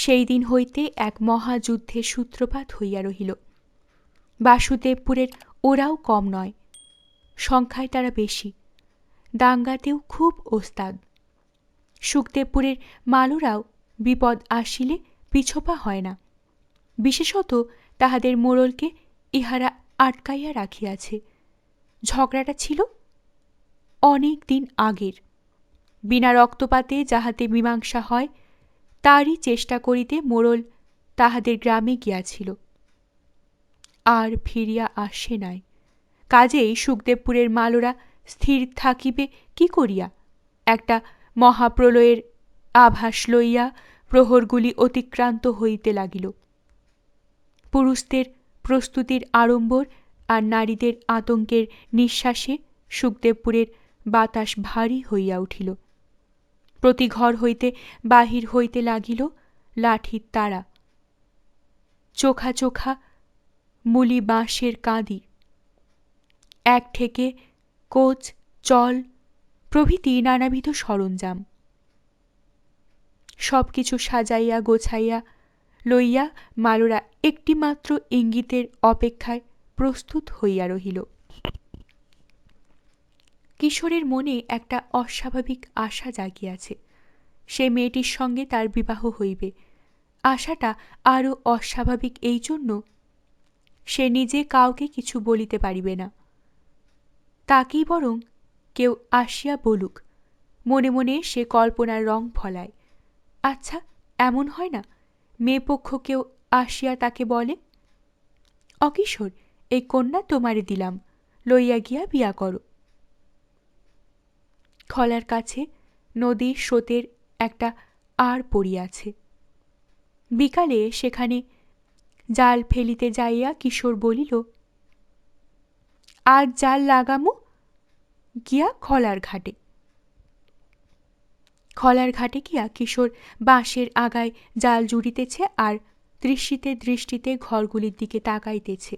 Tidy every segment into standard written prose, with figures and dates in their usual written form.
সেই দিন হইতে এক মহাযুদ্ধের সূত্রপাত হইয়া রহিল। বাসুদেবপুরের ওরাও কম নয়, সংখ্যায় তারা বেশি, দাঙ্গাতেও খুব ওস্তাদ। সুখদেবপুরের মালুরাও বিপদ আসিলে পিছপা হয় না। বিশেষত তাহাদের মোড়লকে ইহারা আটকাইয়া রাখিয়াছে। ঝগড়াটা ছিল অনেক দিন আগের। বিনা রক্তপাতে যাহাতে মীমাংসা হয় তারই চেষ্টা করিতে মোড়ল তাহাদের গ্রামে গিয়াছিল, আর ফিরিয়া আসে নাই। কাজেই সুখদেবপুরের মালোরা স্থির থাকিবে কি করিয়া? একটা মহাপ্রলয়ের আভাস লইয়া প্রহরগুলি অতিক্রান্ত হইতে লাগিল। পুরুষদের প্রস্তুতির আড়ম্বর আর নারীদের আতঙ্কের নিঃশ্বাসে সুখদেবপুরের বাতাস ভারী হইয়া উঠিল। প্রতি ঘর হইতে বাহির হইতে লাগিল লাঠির তাড়া, চোখা চোখা মুলি বাঁশের কাঁদি, এক ঠেকে কোচ, চল প্রভৃতি নানাবিধ সরঞ্জাম। সব কিছু সাজাইয়া গোছাইয়া লইয়া মালোরা একটিমাত্র ইঙ্গিতের অপেক্ষায় প্রস্তুত হইয়া রহিল। কিশোরের মনে একটা অস্বাভাবিক আশা জাগিয়াছে। সে মেয়েটির সঙ্গে তার বিবাহ হইবে। আশাটা আরও অস্বাভাবিক এই জন্য, সে নিজে কাউকে কিছু বলিতে পারিবে না। তাকেই বরং কেউ আসিয়া বলুক। মনে মনে সে কল্পনার রং ফলায়। আচ্ছা, এমন হয় না মেয়ে পক্ষ কেউ আসিয়া তাকে বলে, অকিশোর, এই কন্যা তোমারে দিলাম, লইয়া গিয়া বিয়া করো। খলার কাছে নদীর স্রোতের একটা আর পড়িয়াছে। বিকালে সেখানে জাল ফেলিতে যাইয়া কিশোর বলিল, আজ জাল লাগামু গিয়া খলার ঘাটে। খলার ঘাটে গিয়া কিশোর বাঁশের আগায় জাল জুড়িতেছে আর দৃষ্টিতে দৃষ্টিতে ঘরগুলির দিকে তাকাইতেছে।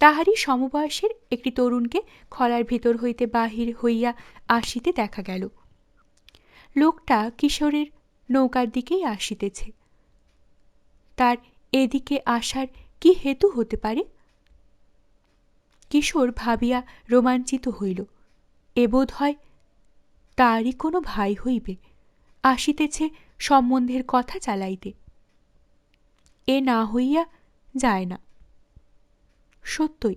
তাহারই সমবয়সের একটি তরুণকে খলার ভিতর হইতে বাহির হইয়া আসিতে দেখা গেল। লোকটা কিশোরের নৌকার দিকেই আসিতেছে। তার এদিকে আসার কি হেতু হতে পারে? কিশোর ভাবিয়া রোমাঞ্চিত হইল। এ বোধ হয় তারই কোনো ভাই হইবে, আসিতেছে সম্বন্ধের কথা চালাইতে। এ না হইয়া যায় না। সত্যই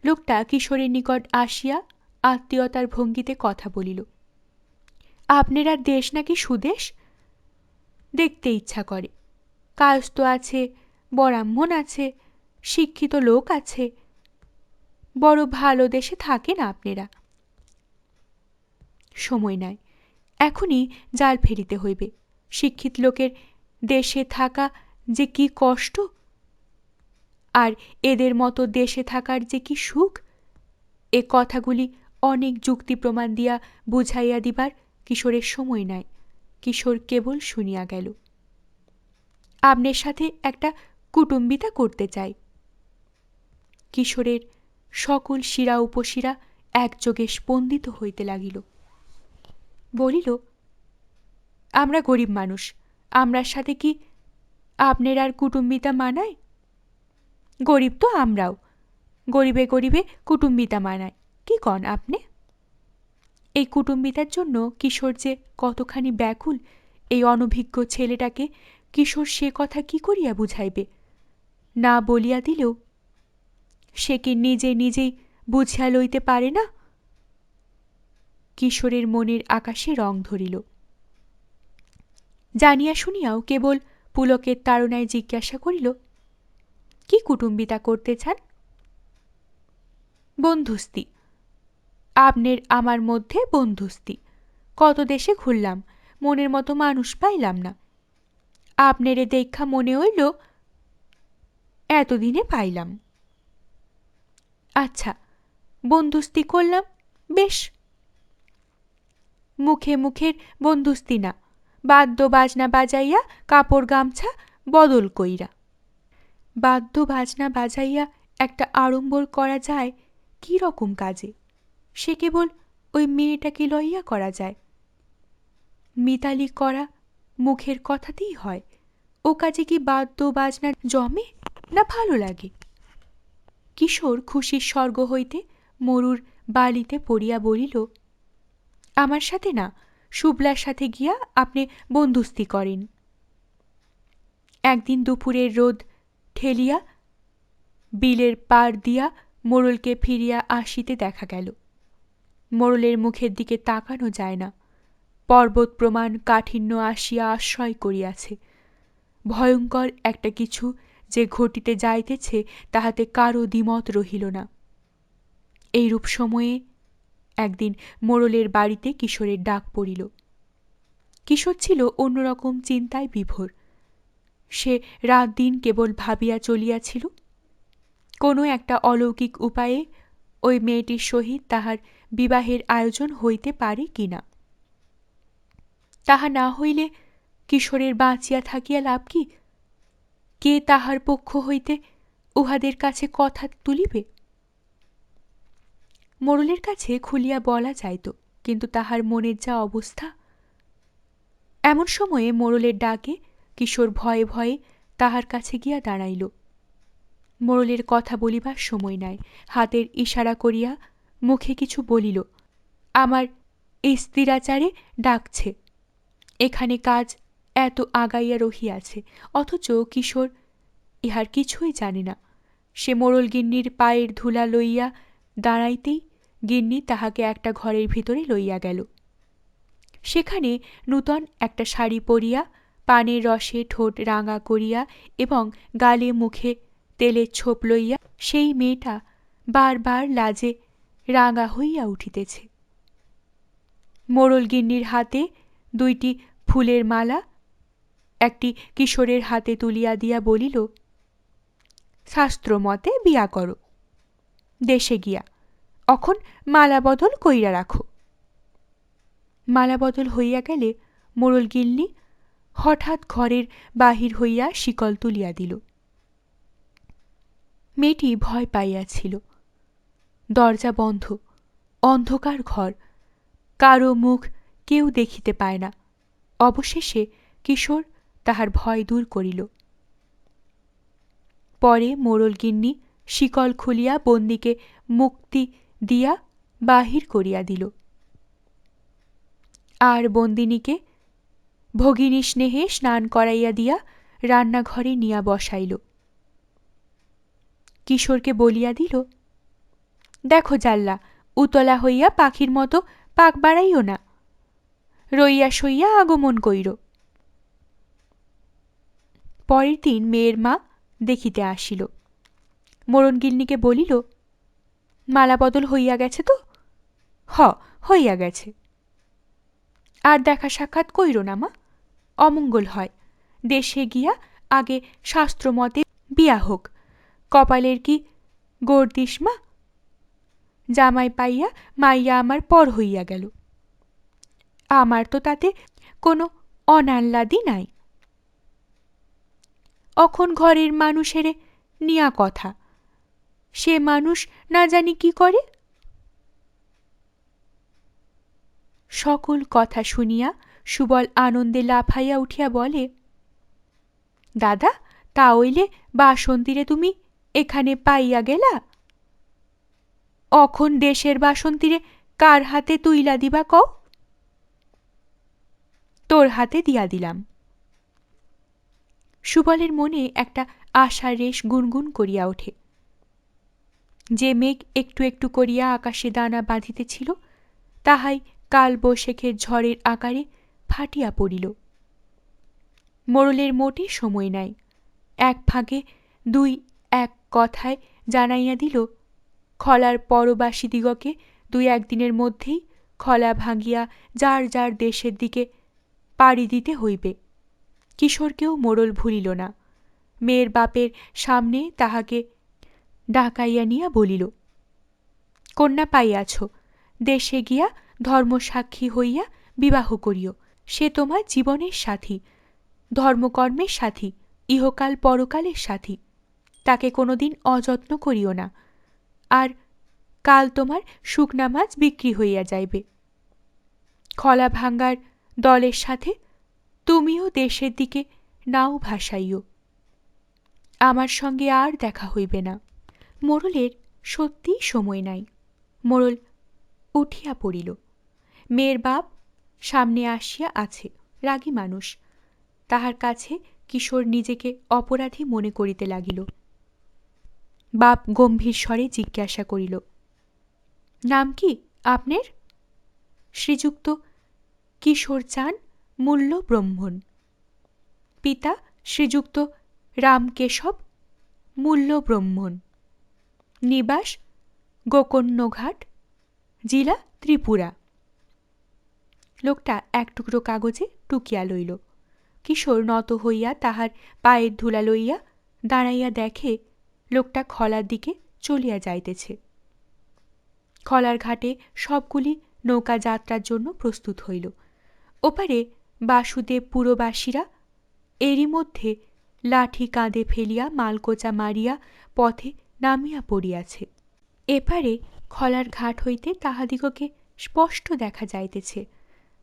লোকটা কিশোরের নিকট আসিয়া আত্মীয়তার ভঙ্গিতে কথা বলিল। আপনার দেশ নাকি সুদেশ? দেখতে ইচ্ছা করে। কায়স্থ আছে, ব্রাহ্মণ আছে, শিক্ষিত লোক আছে। বড় ভালো দেশে থাকেন আপনারা। সময় নাই, এখনই জাল ফেরিতে হইবে। শিক্ষিত লোকের দেশে থাকা যে কি কষ্ট, আর এদের মতো দেশে থাকার যে কি সুখ, এ কথাগুলি অনেক যুক্তি প্রমাণ দিয়া বুঝাইয়া দিবার কিশোরের সময় নাই। কিশোর কেবল শুনিয়া গেল। আপনার সাথে একটা কুটুম্বিতা করতে চাই। কিশোরের সকল শিরা উপশিরা একযোগে স্পন্দিত হইতে লাগিল। বলিল, আমরা গরিব মানুষ, আমরার সাথে কি আপনার আর কুটুম্বিতা মানায়? গরিব তো আমরাও, গরিবে গরিবে কুটুম্বিতা মানায়। কি কন আপনি? এই কুটুম্বিতার জন্য কিশোর যে কতখানি ব্যাকুল, এই অনভিজ্ঞ ছেলেটাকে কিশোর সে কথা কি করিয়া বুঝাইবে? না বলিয়া দিলেও সে কি নিজে নিজেই বুঝিয়া লইতে পারে না? কিশোরের মনের আকাশে রং ধরিল। জানিয়া শুনিয়াও কেবল পুলকের তাড়নায় জিজ্ঞাসা করিল, কি কুটুম্বিতা করতে চান? বন্ধুস্তি। আপনার আমার মধ্যে বন্ধুস্তি। কত দেশে ঘুরলাম, মনের মতো মানুষ পাইলাম না। আপনারে দেখা মনে হইল এতদিনে পাইলাম। আচ্ছা, বন্ধুস্তি করলাম, বেশ। মুখে মুখের বন্ধুস্তি না, বাদ্য বাজনা বাজাইয়া কাপড় গামছা বদল কইরা। বাদ্য বাজনা বাজাইয়া একটা আড়ম্বর করা যায় কি রকম কাজে? সে কেবল ওই মেয়েটাকে লইয়া করা যায়। মিতালি করা মুখের কথাতেই হয়? ও কাজে কি বাদ্য বাজনা জমে, না ভালো লাগে? কিশোর খুশির স্বর্গ হইতে মরুর বালিতে পড়িয়া বলিল, আমার সাথে না, শুভলার সাথে গিয়া আপনি বন্ধুস্তি করেন। একদিন দুপুরের রোদ ঠেলিয়া বিলের পাড় দিয়া মোড়লকে ফিরিয়া আসিতে দেখা গেল। মোড়লের মুখের দিকে তাকানো যায় না। পর্বত প্রমাণ কাঠিন্য আসিয়া আশ্রয় করিয়াছে। ভয়ঙ্কর একটা কিছু যে ঘটিতে যাইতেছে তাহাতে কারো দ্বিমত রহিল না। এইরূপ সময়ে একদিন মোড়লের বাড়িতে কিশোরের ডাক পড়িল। কিশোর ছিল অন্যরকম চিন্তায় বিভোর। সে রাত দিন কেবল ভাবিয়া চলিয়াছিল, কোনো একটা অলৌকিক উপায়ে ওই মেয়েটির সহিত তাহার বিবাহের আয়োজন হইতে পারে কিনা। তাহা না হইলে কিশোরের বাঁচিয়া থাকিয়া লাভ কি? কে তাহার পক্ষ হইতে উহাদের কাছে কথা তুলিবে? মোড়লের কাছে খুলিয়া বলা যাইত, কিন্তু তাহার মনের যা অবস্থা। এমন সময়ে মোড়লের ডাকে কিশোর ভয়ে ভয়ে তাহার কাছে গিয়া দাঁড়াইল। মোড়লের কথা বলিবার সময় নাই। হাতের ইশারা করিয়া মুখে কিছু বলিল। আমার স্ত্রীরাচারে ডাকছে। এখানে কাজ এত আগাইয়া রহিয়াছে, অথচ কিশোর ইহার কিছুই জানে না। সে মোড়ল গিন্নির পায়ের ধুলা লইয়া দাঁড়াইতেই গিন্নি তাহাকে একটা ঘরের ভিতরে লইয়া গেল। সেখানে নূতন একটা শাড়ি পরিয়া, পানের রসে ঠোঁট রাঙা করিয়া এবং গালে মুখে তেলের ছোপ লইয়া সেই মেয়েটা বারবার লাজে রাঙা হইয়া উঠিতেছে। মোড়ল গিন্নির হাতে দুইটি ফুলের মালা একটি কিশোরের হাতে তুলিয়া দিয়া বলিল, শাস্ত্রমতে বিয়া করো, দেশে গিয়া অখন মালা বদল কইরা রাখো। মালা বদল হইয়া গেলে মোড়ল গিন্নি হঠাৎ ঘরের বাহির হইয়া শিকল তুলিয়া দিল। মেয়েটি ভয় পাইয়াছিল। দরজা বন্ধ, অন্ধকার ঘর, কারো মুখ কেউ দেখিতে পায় না। অবশেষে কিশোর তাহার ভয় দূর করিল। পরে মোড়ল গিন্নি শিকল খুলিয়া বন্দীকে মুক্তি দিয়া বাহির করিয়া দিল, আর বন্দিনীকে ভগিনী স্নেহে স্নান করাইয়া দিয়া রান্নাঘরে নিয়া বসাইল। কিশোরকে বলিয়া দিল, দেখো জাল্লা, উতলা হইয়া পাখির মতো পাক বাড়াইও না, রইয়া সইয়া আগমন কইর। পরের দিন মেয়ের মা দেখিতে আসিল। মোড়ল গিন্নিকে বলিল, মালা বদল হইয়া গেছে তো? হইয়া গেছে। আর দেখা সাক্ষাৎ কইর না মা, অমঙ্গল হয়। দেশে গিয়া আগে শাস্ত্রমতে বিয়া হোক। কপালের কি গর্দিস মা? জামাই পাইয়া মাইয়া আমার পর হইয়া গেল। আমার তো তাতে কোনো অনাহ্লাদি নাই। অখন ঘরের মানুষেরে নিয়া কথা, সে মানুষ না জানি কি করে। সকল কথা শুনিয়া সুবল আনন্দে লাফাইয়া উঠিয়া বলে, দাদা, তা হইলে বাসন্তীরে তুমি এখানে পাইয়া গেলা? অখন দেশের বাসন্তীরে কার হাতে তুইলা দিবা কও? তোর হাতে দিয়া দিলাম। সুবলের মনে একটা আশার রেশ গুনগুন করিয়া ওঠে। যে মেঘ একটু একটু করিয়া আকাশে দানা বাঁধিতেছিল, তাহাই কাল বৈশাখের ঝড়ের আকারে ফাটিয়া পড়িল। মোড়লের মোটে সময় নাই। এক ফাঁকে দুই এক কথায় জানাইয়া দিল, খলার পরবাসীদিগকে ২-১ দিনের মধ্যেই খলা ভাঙিয়া যার যার দেশের দিকে পাড়ি দিতে হইবে। কিশোরকেও মোড়ল ভুলিল না। মেয়ের বাপের সামনে তাহাকে ডাকাইয়া নিয়া বলিল, কন্যা পাইয়াছ, দেশে গিয়া ধর্মসাক্ষী হইয়া বিবাহ করিও। সে তোমার জীবনের সাথী, ধর্মকর্মের সাথী, ইহকাল পরকালের সাথী। তাকে কোনোদিন অযত্ন করিও না। আর কাল তোমার শুকনা মাছ বিক্রি হইয়া যাইবে। খলা ভাঙ্গার দলের সাথে তুমিও দেশের দিকে নাও ভাসাইও, আমার সঙ্গে আর দেখা হইবে না। মোড়লের সত্যিই সময় নাই। মোড়ল উঠিয়া পড়িল। মেয়ের বাপ সামনে আসিয়া আছে, রাগী মানুষ। তাহার কাছে কিশোর নিজেকে অপরাধী মনে করিতে লাগিল। বাপ গম্ভীর স্বরে জিজ্ঞাসা করিল, নাম কি আপনার? শ্রীযুক্ত কিশোর চান মূল্য ব্রহ্মণ। পিতা শ্রীযুক্ত রামকেশব মূল্য ব্রহ্মণ। নিবাস গোকর্ণঘাট, জেলা ত্রিপুরা। লোকটা এক টুকরো কাগজে টুকিয়া লইল। কিশোর নত হইয়া তাহার পায়ের ধুলা লইয়া দাঁড়াইয়া দেখে লোকটা খলার দিকে চলিয়া যাইতেছে। খলার ঘাটে সবগুলি নৌকা যাত্রার জন্য প্রস্তুত হইল। ওপারে বাসুদেব পুরবাসীরা এরই মধ্যে লাঠি কাঁধে ফেলিয়া মালকোচা মারিয়া পথে নামিয়া পড়িয়াছে। এপারে খলার ঘাট হইতে তাহাদিগকে স্পষ্ট দেখা যাইতেছে।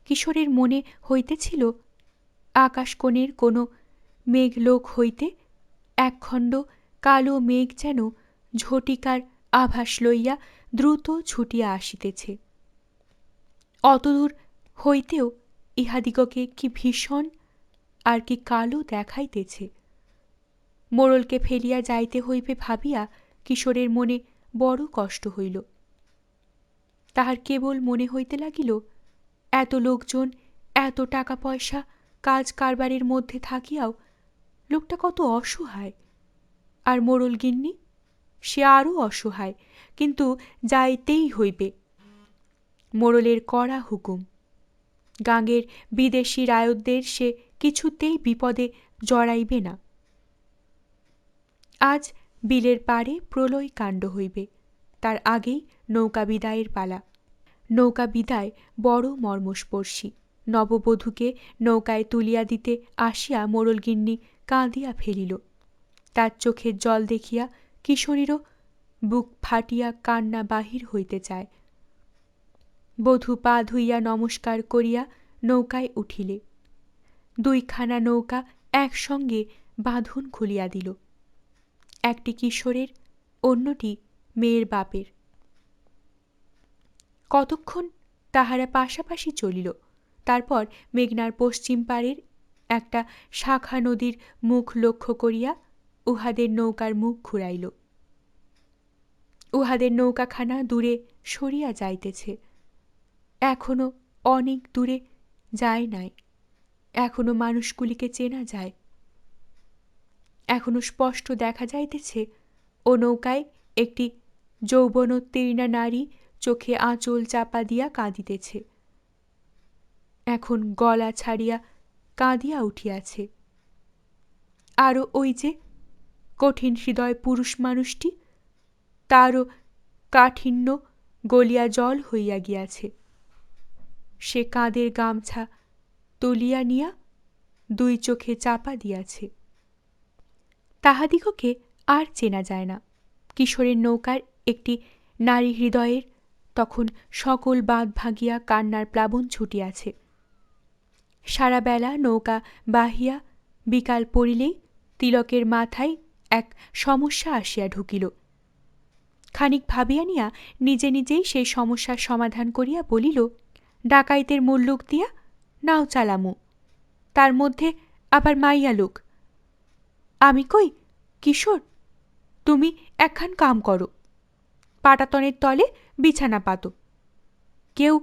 কিশোরের মনে হইতেছিল আকাশকোণের কোনো মেঘলোক হইতে একখণ্ড কালো মেঘ যেন ঝটিকার আভাস লইয়া দ্রুত ছুটিয়া আসিতেছে। অতদূর হইতেও ইহাদিগকে কি ভীষণ আর কি কালো দেখাইতেছে। মোড়লকে ফেলিয়া যাইতে হইবে ভাবিয়া কিশোরের মনে বড় কষ্ট হইল। তাহার কেবল মনে হইতে লাগিল, এত লোকজন, এত টাকা পয়সা, কাজ কারবারের মধ্যে থাকিয়াও লোকটা কত অসহায়। আর মোড়ল গিন্নি, সে আরও অসহায়, কিন্তু যাইতেই হইবে। মোড়লের কড়া হুকুম। গাঙের বিদেশি রায়তদের সে কিছুতেই বিপদে জড়াইবে না। আজ বিলের পাড়ে প্রলয় কাণ্ড হইবে, তার আগেই নৌকা বিদায়ের পালা। নৌকা বিদায় বড় মর্মস্পর্শী। নববধূকে নৌকায় তুলিয়া দিতে আসিয়া মোড়লগিন্নি কাঁদিয়া ফেলিল। তার চোখের জল দেখিয়া কিশোরীরও বুক ফাটিয়া কান্না বাহির হইতে চায়। বধূ পা ধুইয়া নমস্কার করিয়া নৌকায় উঠিলে। দুইখানা নৌকা একসঙ্গে বাঁধন খুলিয়া দিল। একটি কিশোরের, অন্যটি মেয়ের বাপের। কতক্ষণ তাহারা পাশাপাশি চলিল। তারপর মেঘনার পশ্চিম পারের একটা শাখা নদীর মুখ লক্ষ্য করিয়া উহাদের নৌকার মুখ ঘুরাইল। উহাদের নৌকাখানা দূরে সরিয়া যাইতেছে। এখনো অনেক দূরে যায় নাই। এখনো মানুষগুলিকে চেনা যায়। এখনো স্পষ্ট দেখা যাইতেছে ও নৌকায় একটি যৌবনোত্তীর্ণা নারী চোখে আঁচল চাপা দিয়া কাঁদিতেছে। এখন গলা ছাড়িয়া কাঁদিয়া উঠিয়াছে। আরও ওই যে কঠিন হৃদয় পুরুষ মানুষটি, তারও কাঠিন্য গলিয়া জল হইয়া গিয়াছে। সে কাঁধের গামছা তুলিয়া নিয়া দুই চোখে চাপা দিয়াছে। তাহাদিগকে আর চেনা যায় না। কিশোরের নৌকার একটি নারী হৃদয়ের তখন সকল বাঁধ ভাঙিয়া কান্নার প্লাবন ছুটিয়াছে। সারা বেলা নৌকা বাহিয়া বিকাল পড়িলেই তিলকের মাথায় এক সমস্যা আসিয়া ঢুকিল। খানিক ভাবিয়া নিয়া নিজে নিজেই সেই সমস্যার সমাধান করিয়া বলিল, ডাকাইতের মুল্লুক দিয়া নাও চালামু, তার মধ্যে আবার মাইয়া লোক। আমি কই, কিশোর, তুমি একখান কাম করো, পাটাতনের তলে বিছানা পাতো, কেউ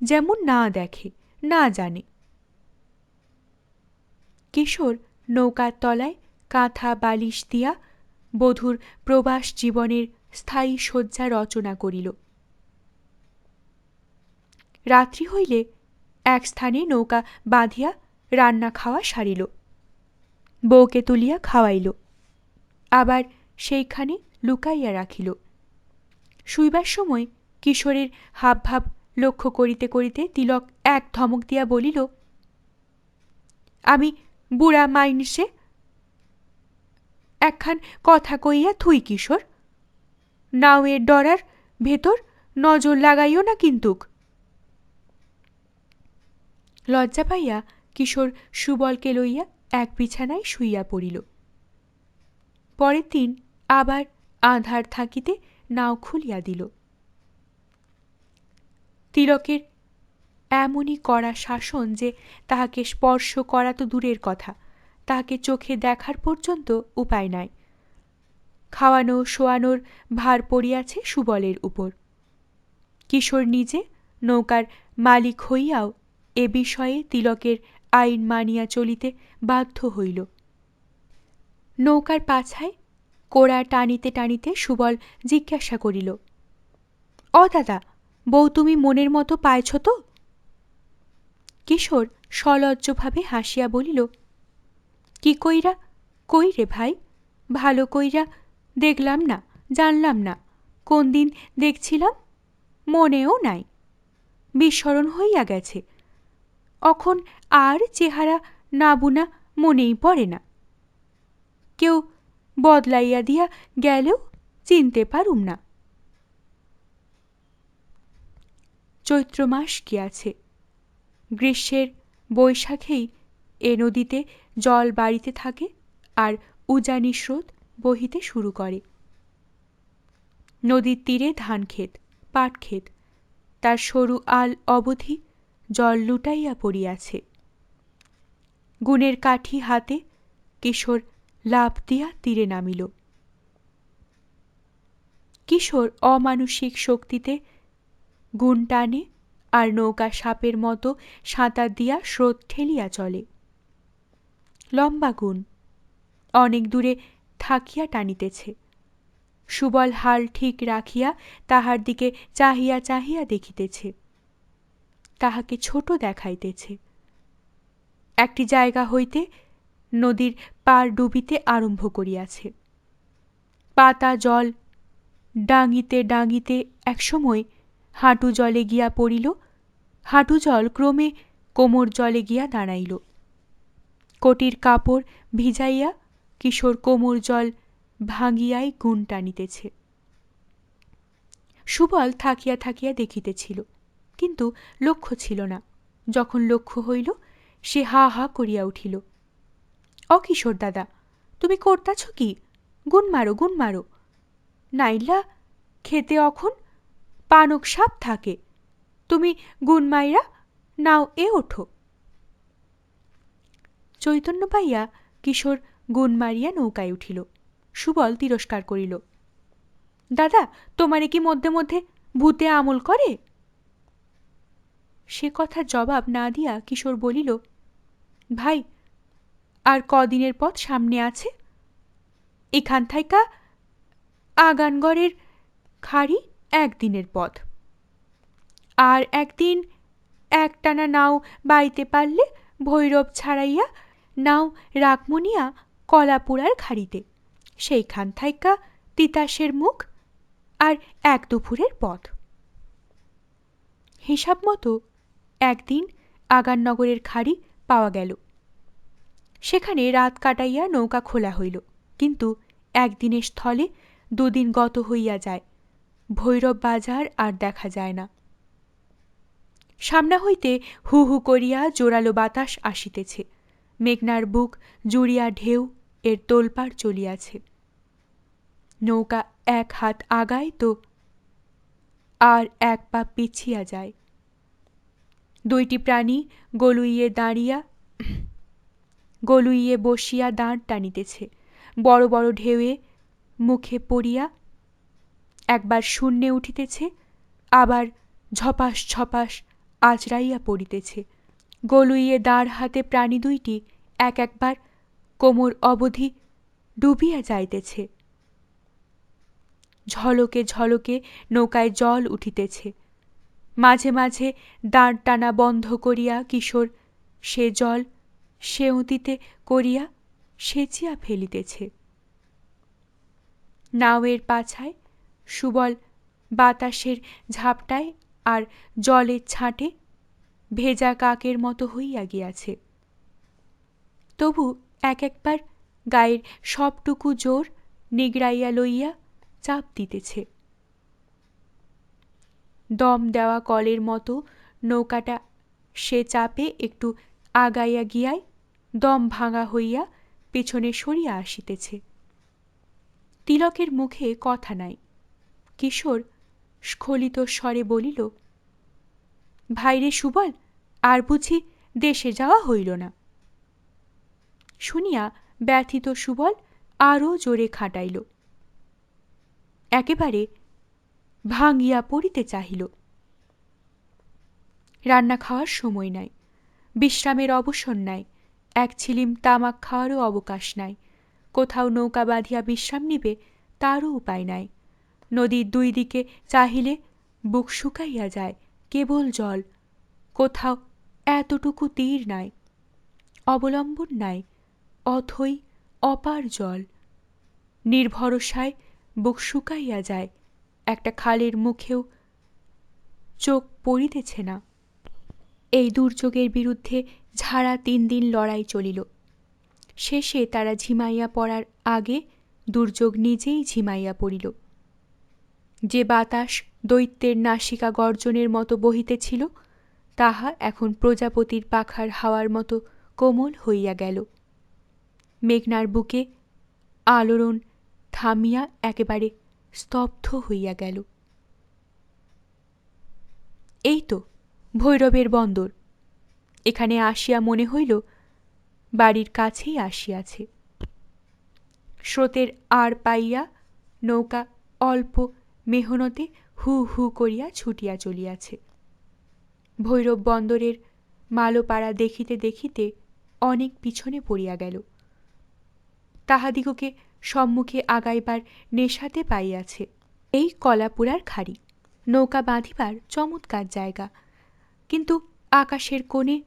যেমন না দেখে না জানে। কিশোর নৌকার তলায় কাঁথা বালিশ দিয়া বধূর প্রবাস জীবনের স্থায়ী শয্যা রচনা করিল। রাত্রি হইলে এক স্থানে নৌকা বাঁধিয়া রান্না খাওয়া সারিল। বউকে তুলিয়া খাওয়াইল, আবার সেইখানে লুকাইয়া রাখিল। শুইবার সময় কিশোরের হাবভাব লক্ষ্য করিতে করিতে তিলক এক ধমক দিয়া বলিল, আমি বুড়া মাইনসে একখান কথা কইয়া থুই কিশোর, নাওয়ের ডরার ভেতর নজর লাগাইও না কিন্তুক। লজ্জা পাইয়া কিশোর সুবলকে লইয়া এক বিছানায় শুইয়া পড়িল। পরের দিন আবার আঁধার থাকিতে নাও খুলিয়া দিল। তিলকের এমনই কড়া শাসন যে তাহাকে স্পর্শ করা তো দূরের কথা, তাহাকে চোখে দেখার পর্যন্ত উপায় নাই। খাওয়ানো শোয়ানোর ভার পড়িয়াছে সুবলের উপর। কিশোর নিজে নৌকার মালিক হইয়াও এ বিষয়ে তিলকের আইন মানিয়া চলিতে বাধ্য হইল। নৌকার পাছায় কোড়া টানিতে টানিতে সুবল জিজ্ঞাসা করিল, "অ দাদা, বউ তুমি মনের মতো পাইছ তো?" কিশোর সলজ্জভাবে হাসিয়া বলিল, "কি কইরা কই রে ভাই, ভালো কইরা দেখলাম না, জানলাম না, কোন দিন দেখছিলাম মনেও নাই, বিস্মরণ হইয়া গেছে, অখন আর চেহারা নাবুনা মনেই পড়ে না, কেউ বদলাইয়া দিয়া গেলেও চিনতে পারুম না।" চৈত্র মাস গিয়াছে। গ্রীষ্মের বৈশাখেই এ নদীতে জল বাড়িতে থাকে আর উজানি স্রোত বহিতে শুরু করে। নদীর তীরে ধান ক্ষেত, পাট ক্ষেত, তার সরু আল অবধি জল লুটাইয়া পড়িয়াছে। গুণের কাঠি হাতে কিশোর লাফ দিয়া তীরে নামিল। কিশোর অমানুষিক শক্তিতে গুণ টানে আর নৌকা সাপের মতো সাঁতার দিয়া স্রোত ঠেলিয়া চলে। লম্বা গুণ অনেক দূরে থাকিয়া টানিতেছে। সুবল হাল ঠিক রাখিয়া তাহার দিকে চাহিয়া চাহিয়া দেখিতেছে, তাহাকে ছোট দেখাইতেছে। একটি জায়গা হইতে নদীর পার ডুবিতে আরম্ভ করিয়াছে। পাতা জল ডাঙিতে ডাঙিতে একসময় হাঁটু জলে গিয়া পড়িল, হাঁটু জল ক্রমে কোমর জলে গিয়া দাঁড়াইল। কোটির কাপড় ভিজাইয়া কিশোর কোমর জল ভাঙিয়াই গুণ টানিতেছে। সুবল থাকিয়া থাকিয়া দেখিতেছিল, কিন্তু লক্ষ্য ছিল না। যখন লক্ষ্য হইল, সে হা হা করিয়া উঠিল, "অ কিশোর দাদা, তুমি করতাছ কি? গুণ মারো, গুণ মারো, নাইলা খেতে অখন পানক সাপ থাকে, তুমি গুণ মাইরা নাও এ ওঠো।" চৈতন্য পাইয়া কিশোর গুণ মারিয়া নৌকায় উঠিল। সুবল তিরস্কার করিল, "দাদা, তোমারে কি মধ্যে মধ্যে ভূতে আমল করে?" সে কথার জবাব না দিয়া কিশোর বলিল, "ভাই, আর কদিনের পথ সামনে আছে, এখান থাইকা আগানগড়ের খাড়ি একদিনের পথ, আর একদিন একটানা নাও বাইতে পারলে ভৈরব ছাড়াইয়া নাও রাগমনিয়া কলাপুরার খাড়িতে, সেইখান থাইকা তিতাসের মুখ, আর এক দুপুরের পথ।" হিসাব মতো একদিন আগাননগরের খাড়ি পাওয়া গেল। সেখানে রাত কাটাইয়া নৌকা খোলা হইল, কিন্তু একদিনের স্থলে দুদিন গত হইয়া যায়, ভৈরব বাজার আর দেখা যায় না। সামনা হইতে হু হু করিয়া জোরালো বাতাস আসিতেছে, মেঘনার বুক জুড়িয়া ঢেউ এর তোলপাড় চলিয়াছে। নৌকা এক হাত আগায় তো আর এক পা পিছিয়া যায়। দুইটি প্রাণী গলুইয়ে বসিয়া দাঁড় টানিতেছে, বড় বড় ঢেউয়ে মুখে পড়িয়া একবার শূন্যে উঠিতেছে, আবার ঝপাস ঝপাস আছড়াইয়া পড়িতেছে। গলুইয়ে দাঁড় হাতে প্রাণী দুইটি এক একবার কোমর অবধি ডুবিয়া যাইতেছে। ঝলকে ঝলকে নৌকায় জল উঠিতেছে। মাঝে মাঝে দাঁড় টানা বন্ধ করিয়া কিশোর সে জল সেঁউতিতে করিয়া সেচিয়া ফেলিতেছে। নাওয়ের পাছায় সুবল বাতাসের ঝাপটায় আর জলের ছাঁটে ভেজা কাকের মতো হইয়া গিয়াছে। তবু এক একবার গায়ের সবটুকু জোর নিগড়াইয়া লইয়া চাপ দিতেছে। দম দেওয়া কলের মতো নৌকাটা সে চাপে একটু আগাইয়া গিয়াই দম ভাঙা হইয়া পেছনে সরিয়া আসিতেছে। তিলকের মুখে কথা নাই। কিশোর স্খলিত স্বরে বলিল, ভাইরে সুবল, আর বুঝি দেশে যাওয়া হইল না? শুনিয়া ব্যথিত সুবল আরও জোরে খাটাইল, একেবারে ভাঙিয়া পড়িতে চাহিল। রান্না খাওয়ার সময় নাই, বিশ্রামের অবসর নাই, এক ছিলিম তামাক খাওয়ারও অবকাশ নাই, কোথাও নৌকা বাঁধিয়া বিশ্রাম নিবে তারও উপায় নাই। নদীর দুই দিকে চাহিলে বুক শুকাইয়া যায়, কেবল জল, কোথাও এতটুকু তীর নাই, অবলম্বন নাই, অথই অপার জল। নির্ভরসায় বুক শুকাইয়া যায়, একটা খালের মুখেও চোখ পড়িতেছে না। এই দুর্যোগের বিরুদ্ধে ঝাড়া 3 দিন লড়াই চলিল। শেষে তারা ঝিমাইয়া পড়ার আগে দুর্যোগ নিজেই ঝিমাইয়া পড়িল। যে বাতাস দৈত্যের নাসিকা গর্জনের মতো বহিতেছিল, তাহা এখন প্রজাপতির পাখার হাওয়ার মতো কোমল হইয়া গেল। মেঘনার বুকে আলোড়ন থামিয়া একেবারে স্তব্ধ হইয়া গেল। এই তো ভৈরবের বন্দর। এখানে আসিয়া মনে হইল বাড়ির কাছেই আসিয়াছে। স্রোতের আড় পাইয়া নৌকা অল্প মেহনতে হু হু করিয়া ছুটিয়া চলিয়াছে। ভৈরব বন্দরের মালোপাড়া দেখিতে দেখিতে অনেক পিছনে পড়িয়া গেল। তাহাদিগকে সম্মুখে আগাইবার নেশাতে পাইয়াছে। এই কলাপুরার খাড়ি, নৌকা বাঁধিবার চমৎকার জায়গা, কিন্তু আকাশের কোণে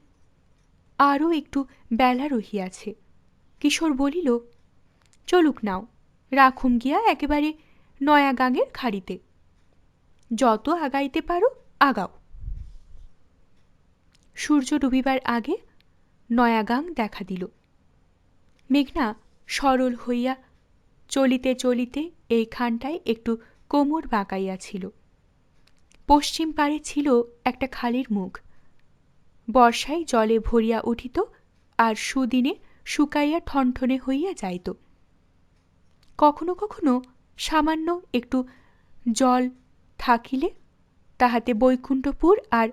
আরও একটু বেলা রহিয়াছে। কিশোর বলিল, চলুক নাও, রাখুম গিয়া একেবারে নয়াগাঙের খাড়িতে। যত আগাইতে পারো আগাও। সূর্য ডুবিবার আগে নয়াগাং দেখা দিল। মেঘনা সরল হইয়া চলিতে চলিতে এইখানটায় একটু কোমর বাঁকাইয়াছিল। পশ্চিম পারে ছিল একটা খালের মুখ। বর্ষায় জলে ভরিয়া উঠিত আর সুদিনে শুকাইয়া ঠনঠনে হইয়া যাইত। কখনো কখনো সামান্য একটু জল থাকিলে তাহাতে বৈকুণ্ঠপুর আর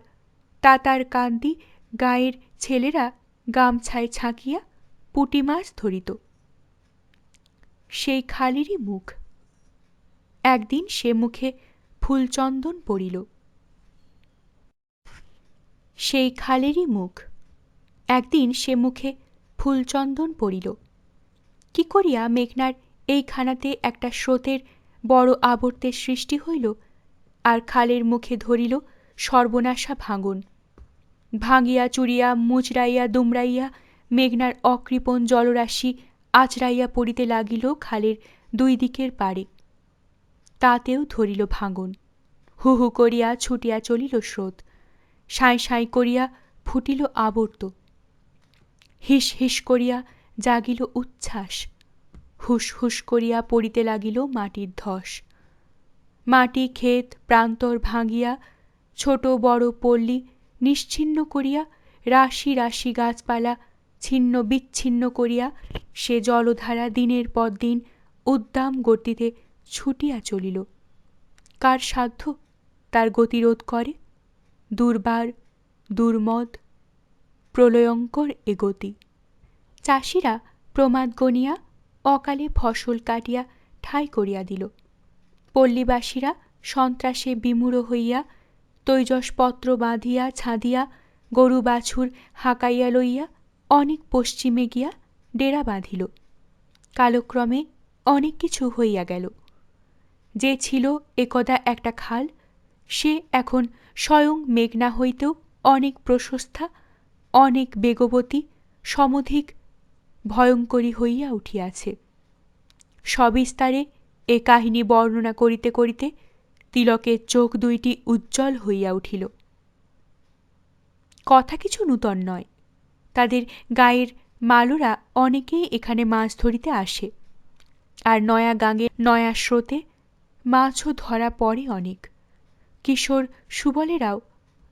তাতারকান্দি গাঁয়ের ছেলেরা গামছায় ছাঁকিয়া পুঁটি মাছ ধরিত। সেই খালেরই মুখ। একদিন সে মুখে ফুলচন্দন পড়িল। সেই খালেরই মুখ। একদিন সে মুখে ফুলচন্দন পড়িল। কি করিয়া মেঘনার এইখানাতে একটা স্রোতের বড় আবর্তের সৃষ্টি হইল, আর খালের মুখে ধরিল সর্বনাশা ভাঙন। ভাঙিয়া চুরিয়া মুচড়াইয়া দুমড়াইয়া মেঘনার অকৃপণ জলরাশি আছড়াইয়া পড়িতে লাগিল খালের 2 দিকের পারে। তাতেও ধরিল ভাঙন। হু হু করিয়া ছুটিয়া চলিল স্রোত। সাঁই সাঁই করিয়া ফুটিল আবর্ত। হিস হিস করিয়া জাগিল উচ্ছ্বাস। হুস হুস করিয়া পড়িতে লাগিল মাটির ধস। মাটি ক্ষেত প্রান্তর ভাঙিয়া ছোট বড় পল্লী নিশ্চিহ্ন করিয়া রাশি রাশি গাছপালা ছিন্ন বিচ্ছিন্ন করিয়া সে জলধারা দিনের পর দিন উদ্দাম গতিতে ছুটিয়া চলিল। কার সাধ্য তার গতিরোধ করে? দুর্বার, দুর্মদ, প্রলয়ঙ্কর এ গতি। চাষিরা প্রমাদ গনিয়া অকালে ফসল কাটিয়া ঠাঁই করিয়া দিল। পল্লীবাসীরা সন্ত্রাসে বিমূঢ় হইয়া তৈজসপত্র বাঁধিয়া ছাঁদিয়া গরু বাছুর হাঁকাইয়া লইয়া অনেক পশ্চিমে গিয়া ডেরা বাঁধিল। কালক্রমে অনেক কিছু হইয়া গেল। যে ছিল একদা একটা খাল, সে এখন স্বয়ং মেঘনা হইতেও অনেক প্রশস্তা, অনেক বেগবতী, সমধিক ভয়ঙ্করী হইয়া উঠিয়াছে। সবিস্তারে এ কাহিনী বর্ণনা করিতে করিতে তিলকের চোখ 2টি উজ্জ্বল হইয়া উঠিল। কথা কিছু নূতন নয়। তাদের গায়ের মালোরা অনেকেই এখানে মাছ ধরিতে আসে, আর নয়াগাঙের নয়া স্রোতে মাছও ধরা পড়ে অনেক। কিশোর সুবলেরাও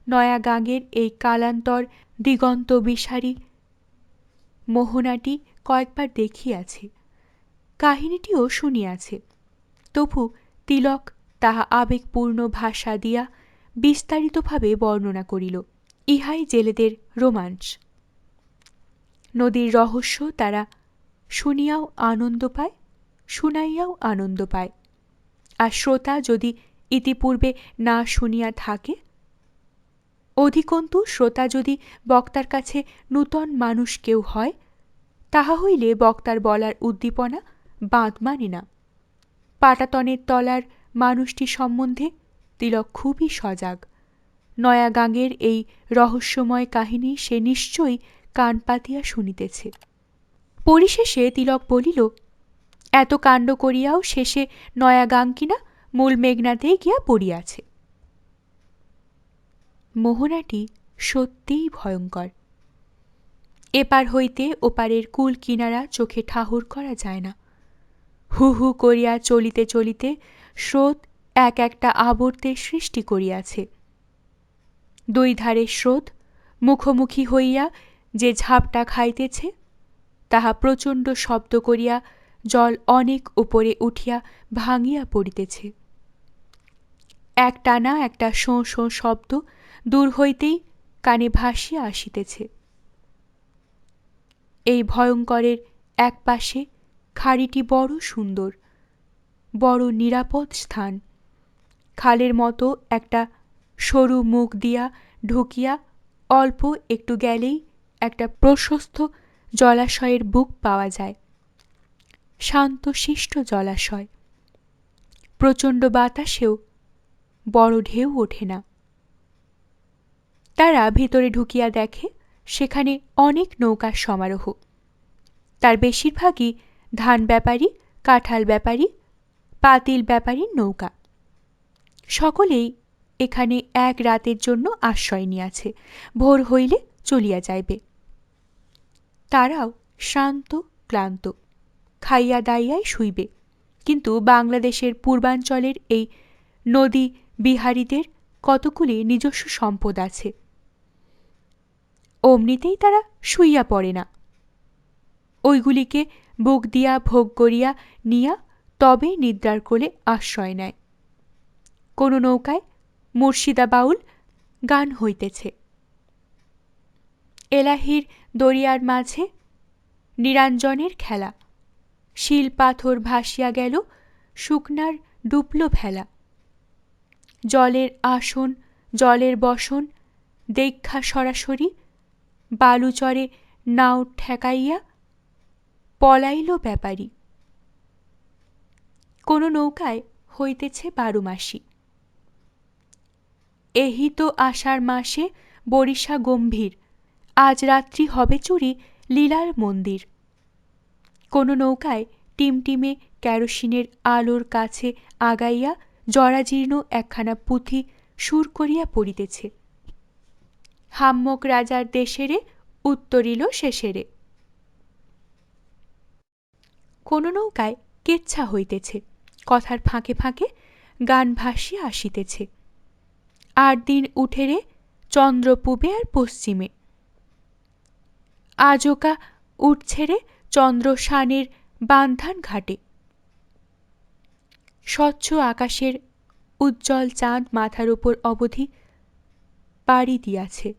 নয়াগাঙের এই কালান্তর দিগন্ত বিসারী মোহনাটি কয়েকবার দেখিয়াছে, কাহিনীটিও শুনিয়াছে, তবু তিলক তাহা আবেগপূর্ণ ভাষা দিয়া বিস্তারিতভাবে বর্ণনা করিল। ইহাই জেলেদের রোমাঞ্চ। নদীর রহস্য তারা শুনিয়াও আনন্দ পায়, শুনাইয়াও আনন্দ পায়। আর শ্রোতা যদি ইতিপূর্বে না শুনিয়া থাকে, অধিকন্তু শ্রোতা যদি বক্তার কাছে নূতন মানুষ কেউ হয়, তাহা হইলে বক্তার বলার উদ্দীপনা বাঁধ মানে না। পাটাতনের তলার মানুষটি সম্বন্ধে তিলক খুবই সজাগ। নয়াগাঙের এই রহস্যময় কাহিনী সে নিশ্চয়ই কান পাতিয়া শুনিতেছে। পরিশেষে তিলক বলিল, এত কাণ্ড করিয়াও শেষে নয়াগাং কিনা মূল মেঘনাতেই গিয়া পড়িয়াছে। মোহনাটি সত্যিই ভয়ঙ্কর। এপার হইতে ওপারের কুল কিনারা চোখে ঠাহর করা যায় না। হু হু করিয়া চলিতে চলিতে স্রোত এক একটা আবর্তের সৃষ্টি করিয়াছে। দুই ধারে স্রোত মুখোমুখি হইয়া যে ঝাপটা খাইতেছে, তাহা প্রচণ্ড শব্দ করিয়া জল অনেক উপরে উঠিয়া ভাঙিয়া পড়িতেছে। একটানা একটা শোঁ শোঁ শব্দ দূর হইতেই কানে ভাসিয়া আসিতেছে। এই ভয়ঙ্করের এক পাশে খাড়িটি বড় সুন্দর, বড় নিরাপদ স্থান। খালের মতো একটা সরু মুখ দিয়া ঢুকিয়া অল্প একটু গেলেই একটা প্রশস্ত জলাশয়ের বুক পাওয়া যায়। শান্তশিষ্ট জলাশয়। প্রচণ্ড বাতাসেও বড় ঢেউ ওঠে না। তারা ভিতরে ঢুকিয়া দেখে সেখানে অনেক নৌকার সমারোহ। তার বেশিরভাগই ধান ব্যাপারী, কাঁঠাল ব্যাপারী, পাতিল ব্যাপারীর নৌকা। সকলেই এখানে এক রাতের জন্য আশ্রয় নিয়াছে, ভোর হইলে চলিয়া যাইবে। তারাও শ্রান্ত ক্লান্ত, খাইয়া দাইয়াই শুইবে। কিন্তু বাংলাদেশের পূর্বাঞ্চলের এই নদী বিহারীদের কতগুলি নিজস্ব সম্পদ আছে। অমনিতেই তারা শুইয়া পড়ে না, ওইগুলিকে বুক দিয়া ভোগ করিয়া নিয়া তবে নিদ্রার কোলে আশ্রয় নেয়। কোনো নৌকায় মুর্শিদা বাউল গান হইতেছে। এলাহির দরিয়ার মাঝে নিরঞ্জনের খেলা। শিল পাথর ভাসিয়া গেল, শুকনার ডুবল ভেলা। জলের আসন, জলের বসন দেখা সরাসরি বালুচরে নাও ঠেকাইয়া পলাইল ব্যাপারী। কোন নৌকায় হইতেছে 12 মাসি। এহি তো আষাঢ় মাসে বরিশা গম্ভীর, আজ রাত্রি হবে চুরি লীলার মন্দির। কোন নৌকায় টিমটিমে কেরোসিনের আলোর কাছে আগাইয়া জরাজীর্ণ একখানা পুঁথি সুর করিয়া পড়িতেছে। হাম্মক রাজার দেশেরে উত্তরিল শেষেরে। কোন নৌকায় কেচ্ছা হইতেছে, কথার ফাঁকে ফাঁকে গান ভাসিয়া আসিতেছে। 8 দিন উঠে রে চন্দ্র পূবে আর পশ্চিমে, আজোকা উঠছে রে চন্দ্র শানের বান্ধান ঘাটে। স্বচ্ছ আকাশের উজ্জ্বল চাঁদ মাথার উপর অবধি পাড়ি দিয়াছে।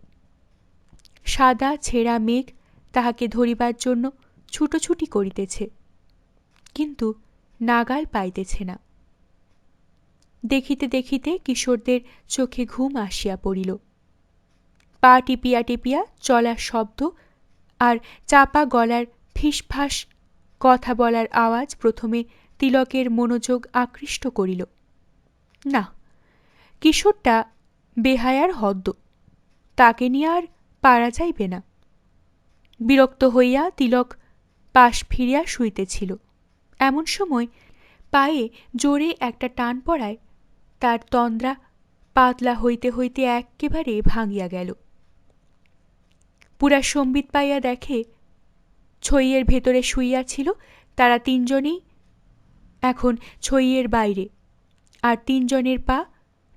সাদা ছেঁড়া মেঘ তাহাকে ধরিবার জন্য ছুটোছুটি করিতেছে, কিন্তু নাগাল পাইতেছে না। দেখিতে দেখিতে কিশোরদের চোখে ঘুম আসিয়া পড়িল। পা টিপিয়া টিপিয়া চলার শব্দ আর চাপা গলার ফিসফাস কথা বলার আওয়াজ প্রথমে তিলকের মনোযোগ আকৃষ্ট করিল। না, কিশোরটা বেহায়ার হদ্দ, তাকে নিয়ে আর পারা যাইবে না। বিরক্ত হইয়া তিলক পাশ ফিরিয়া শুইতেছিল। এমন সময় পায়ে জোরে একটা টান পড়ায় তার তন্দ্রা পাতলা হইতে হইতে এক্কেবারে ভাঙিয়া গেল। পুরা সম্বিত পাইয়া দেখে ছইয়ের ভেতরে শুইয়াছিল তারা 3 জনেই এখন ছইয়ের বাইরে, আর 3 জনের পা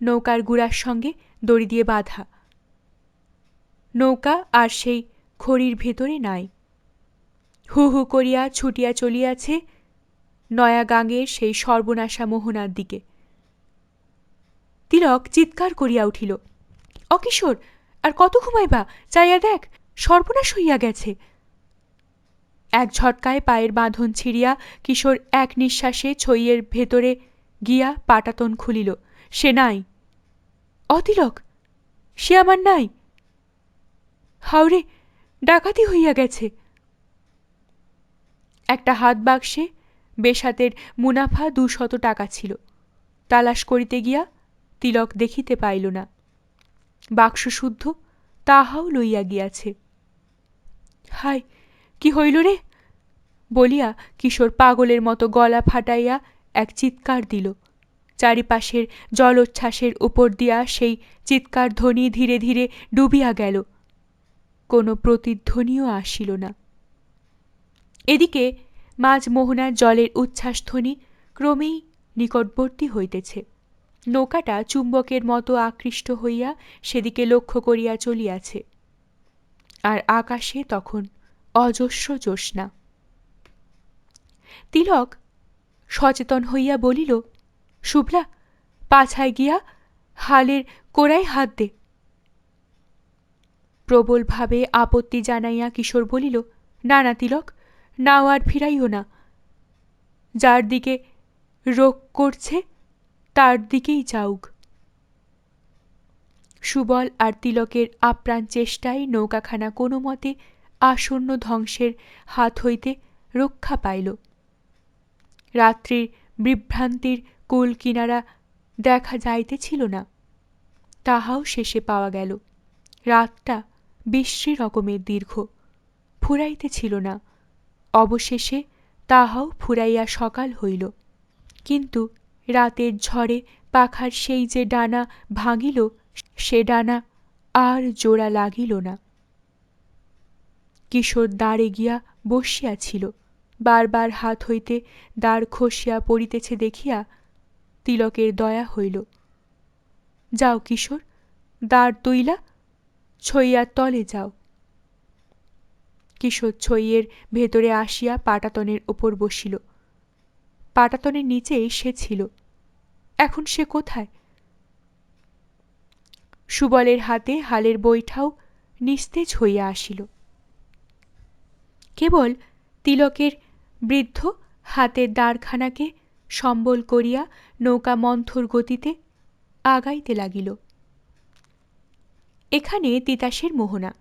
নৌকার গুড়ার সঙ্গে দড়ি দিয়ে বাঁধা। নৌকা আর সেই খড়ির ভেতরে নাই। হু হু করিয়া ছুটিয়া চলিয়াছে নয়া গাঙের সেই সর্বনাশা মোহনার দিকে। তিলক চিৎকার করিয়া উঠিল, অকিশোর, আর কত ঘুমাইবা? চাইয়া দেখ, সর্বনাশ হইয়া গেছে। এক ঝটকায় পায়ের বাঁধন ছিঁড়িয়া কিশোর এক নিঃশ্বাসে ছইয়ের ভেতরে গিয়া পাটাতন খুলিল। সে নাই। অতিলক, সে আমার নাই। হাওরে, ডাকাতি হইয়া গেছে। একটা হাত বাক্সে বেশাতের মুনাফা 200 টাকা ছিল। তালাশ করিতে গিয়া তিলক দেখিতে পাইল না। বাক্স শুদ্ধ, তাহাও লইয়া গিয়াছে। হায়, কি হইল রে বলিয়া কিশোর পাগলের মতো গলা ফাটাইয়া এক চিৎকার দিল। চারিপাশের জলোচ্ছ্বাসের উপর দিয়া সেই চিৎকার ধ্বনি ধীরে ধীরে ডুবিয়া গেল। কোনো প্রতিধ্বনিও আসিল না। এদিকে মাঝ মোহনার জলের উচ্ছ্বাসধ্বনি ক্রমেই নিকটবর্তী হইতেছে। নৌকাটা চুম্বকের মতো আকৃষ্ট হইয়া সেদিকে লক্ষ্য করিয়া চলিয়াছে। আর আকাশে তখন অজস্র জ্যোৎস্না। তিলক সচেতন হইয়া বলিল, শুভ্রা, পাছায় গিয়া হালের কোড়ায় হাত দে। প্রবলভাবে আপত্তি জানাইয়া কিশোর বলিল, না না তিলক, নাও আর ফিরাইও না। যার দিকে রোগ করছে তার দিকেই যাউক। সুবল আর তিলকের আপ্রাণ চেষ্টায় নৌকাখানা কোনো মতে আসন্ন ধ্বংসের হাত হইতে রক্ষা পাইল। রাত্রির বিভ্রান্তির কুল কিনারা দেখা যাইতেছিল না, তাহাও শেষে পাওয়া গেল। রাতটা বিশ্রী রকমের দীর্ঘ, ফুরাইতেছিল না। অবশেষে তাহাও ফুরাইয়া সকাল হইল। কিন্তু রাতের ঝড়ে পাখার সেই যে ডানা ভাঙিল, সে ডানা আর জোড়া লাগিল না। কিশোর দাঁড়ে গিয়া বসিয়াছিল। বারবার হাত হইতে দাঁড় খসিয়া পড়িতেছে দেখিয়া তিলকের দয়া হইল। যাও কিশোর, দাঁড় তুইলা ছইয়ার তলে যাও। কিশোর ছইয়ের ভেতরে আসিয়া পাটাতনের ওপর বসিল। পাটাতনের নিচেই সে ছিল। এখন সে কোথায়? সুবলের হাতে হালের বৈঠাও নিস্তেজ হইয়া আসিল। কেবল তিলকের বৃদ্ধ হাতের দাঁড়খানাকে সম্বল করিয়া নৌকা মন্থর গতিতে আগাইতে লাগিল। এখানে তিতাসের মোহনা।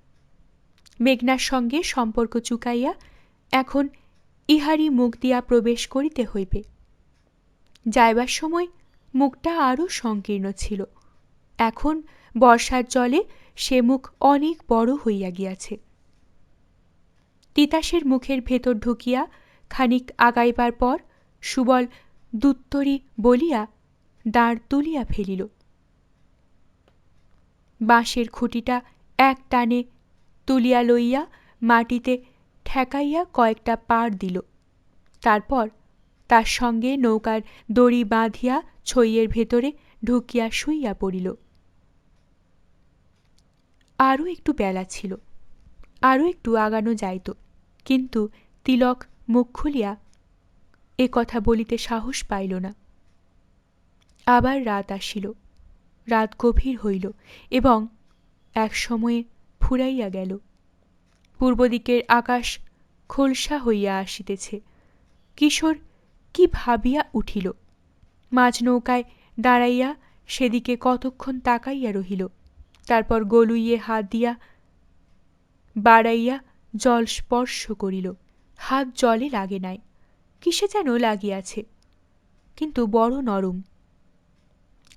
মেঘনার সঙ্গে সম্পর্ক চুকাইয়া এখন ইহারই মুখ দিয়া প্রবেশ করিতে হইবে। যাইবার সময় মুখটা আরও সংকীর্ণ ছিল। এখন বর্ষার জলে সে মুখ অনেক বড় হইয়া গিয়াছে। তিতাসের মুখের ভেতর ঢুকিয়া খানিক আগাইবার পর সুবল দুত্তরি বলিয়া দাঁড় তুলিয়া ফেলিল। বাঁশের খুঁটিটা এক টানে তুলিয়া লইয়া মাটিতে ঠেকাইয়া কয়েকটা পাড় দিল। তারপর তার সঙ্গে নৌকার দড়ি বাঁধিয়া ছইয়ের ভেতরে ঢুকিয়া শুইয়া পড়িল। আরও একটু বেলা ছিল, আরও একটু আগানো যাইত, কিন্তু তিলক মুখ খুলিয়া এ কথা বলিতে সাহস পাইল না। আবার রাত আসিল। রাত গভীর হইল এবং এক সময়ে ফুরাইয়া গেল। পূর্ব দিকের আকাশ খোলসা হইয়া আসিতেছে। কিশোর কি ভাবিয়া উঠিল। মাঝ নৌকায় দাঁড়াইয়া সেদিকে কতক্ষণ তাকাইয়া রহিল। তারপর গলুইয়ে হাত দিয়া বাড়াইয়া জল স্পর্শ করিল। হাত জলে লাগে নাই, কিসে যেন লাগিয়াছে, কিন্তু বড় নরম।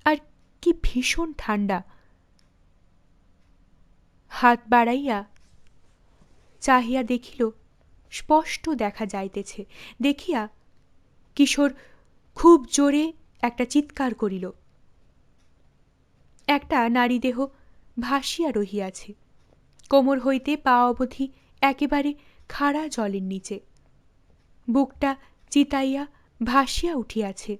আর কি ভীষণ ঠান্ডা। হাত বাড়াইয়া চাহিয়া দেখিল স্পষ্ট দেখা যাইতেছে। দেখিয়া কিশোর খুব জোরে একটা চিৎকার করিল। একটা নারীদেহ ভাসিয়া রহিয়াছে, কোমর হইতে পা অবধি একেবারে খাড়া জলের নিচে। বুকটা চিতাইয়া ভাসিয়া উঠিয়াছে।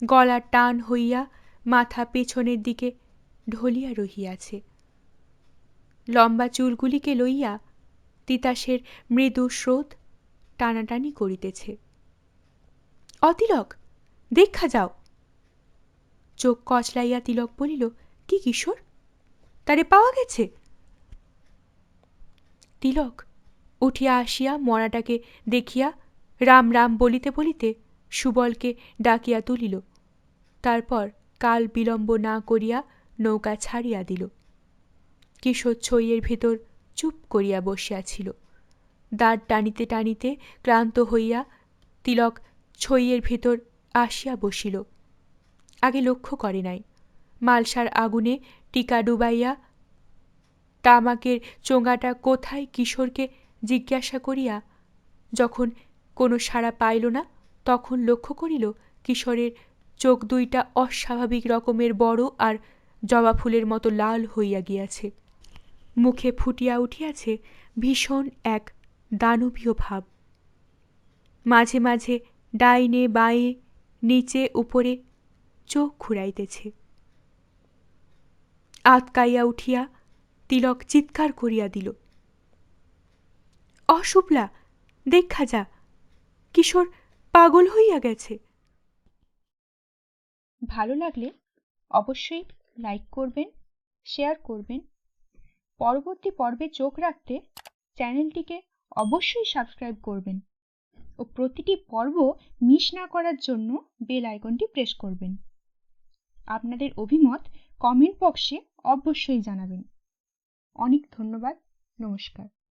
গলার টান হইয়া মাথা পেছনের দিকে ঢলিয়া রহিয়াছে। লম্বা চুলগুলিকে লইয়া তিতাসের মৃদু স্রোত টানাটানি করিতেছে। অতিলক, দেখা যাও। চোখ কচলাইয়া তিলক বলিল, কি কিশোর, তারে পাওয়া গেছে? তিলক উঠিয়া আসিয়া মরাটাকে দেখিয়া রাম রাম বলিতে বলিতে সুবলকে ডাকিয়া তুলিল। তারপর কাল বিলম্ব না করিয়া নৌকা ছাড়িয়া দিল। কিশোর ছইয়ের ভেতর চুপ করিয়া বসিয়াছিল। দাঁড় টানিতে টানিতে ক্লান্ত হইয়া তিলক ছইয়ের ভেতর আসিয়া বসিল। আগে লক্ষ্য করে নাই। মালসার আগুনে টিকা ডুবাইয়া তামাকের চোঙাটা কোথায় কিশোরকে জিজ্ঞাসা করিয়া যখন কোনো সাড়া পাইল না, তখন লক্ষ্য করিল কিশোরের চোখ দুইটা অস্বাভাবিক রকমের বড় আর জবা ফুলের মতো লাল হইয়া গিয়াছে। মুখে ফুটিয়া উঠিয়াছে ভীষণ এক দানবীয় ভাব। মাঝে মাঝে ডাইনে বাঁয়ে নিচে উপরে চোখ ঘুরাইতেছে। আতকাইয়া উঠিয়া তিলক চিৎকার করিয়া দিল, অশুভলা, দেখা যা, কিশোর পাগল হইয়া গেছে। ভালো লাগলে অবশ্যই লাইক করবেন, শেয়ার করবেন। পরবর্তী পর্বে চোখ রাখতে চ্যানেলটিকে অবশ্যই সাবস্ক্রাইব করবেন ও প্রতিটি পর্ব মিস না করার জন্য বেল আইকনটি প্রেস করবেন। আপনাদের অভিমত কমেন্ট বক্সে অবশ্যই জানাবেন। অনেক ধন্যবাদ। নমস্কার।